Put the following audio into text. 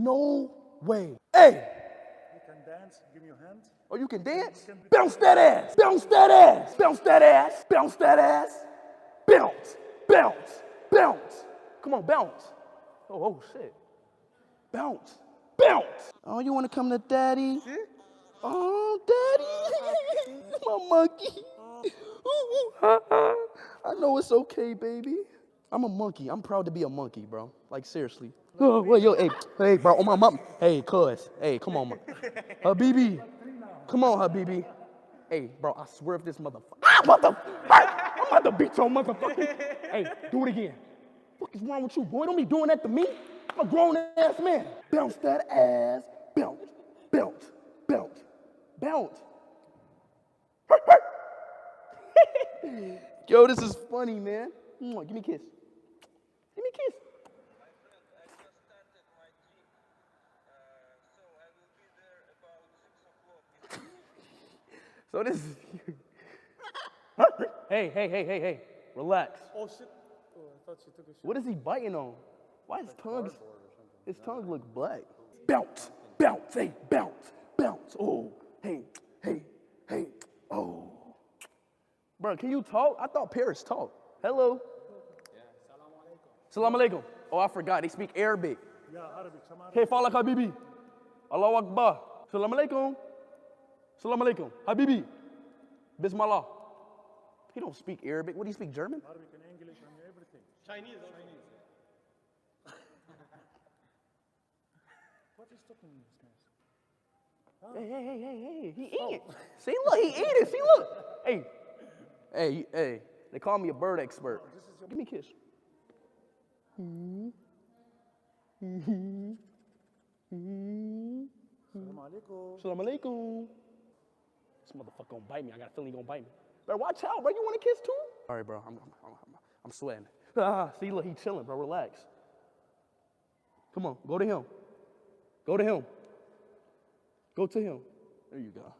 No way. Hey! You can dance, give me your hand. Oh, you can dance? Bounce that ass! Bounce that ass! Bounce that ass! Bounce that ass! Bounce! Bounce! Bounce! Come on, bounce. Oh, shit. Bounce! Bounce! Oh, you want to come to daddy? See? Oh, daddy! My monkey. I know it's okay, baby. I'm a monkey. I'm proud to be a monkey, bro. Like, seriously. Oh, well, yo, hey, bro, on my mom. Hey, cuz. Hey, come on, man. Habibi. Come on, Habibi. Hey, bro, I swear if this motherfucker. I'm about to beat your motherfucker. Hey, do it again. What is wrong with you, boy? Don't be doing that to me. I'm a grown-ass man. Bounce that ass. Bounce, bounce, bounce, bounce. Yo, this is funny, man. Give me a kiss. Give me a kiss. So this is Hey. Relax. Oh, shit. Oh, I thought she took a shit. What is he biting on? Why his tongue look black? Bounce, bounce, hey, bounce, bounce. Oh, hey, oh. Bro, can you talk? I thought Paris talked. Hello. Yeah, salam alaikum. Salam alaikum. Oh, I forgot. They speak Arabic. Yeah, Arabic. Salam Hey, Falak Habibi. Allahu Akbar. Salam alaikum. Salam alaikum. Habibi. Bismillah. He don't speak Arabic. What do you speak, German? Arabic and English and everything. Chinese. What is talking in this mess? Hey. He eating. See, look, he eating. See, look. Hey. They call me a bird expert. Give me a kiss. Salam alaikum. Salam alaikum. This motherfucker gonna bite me. I got a feeling he gonna bite me. Bro, watch out, bro. You want a kiss too? All right, bro. I'm sweating. See, look, he chilling, bro. Relax. Come on, go to him. Go to him. Go to him. There you go.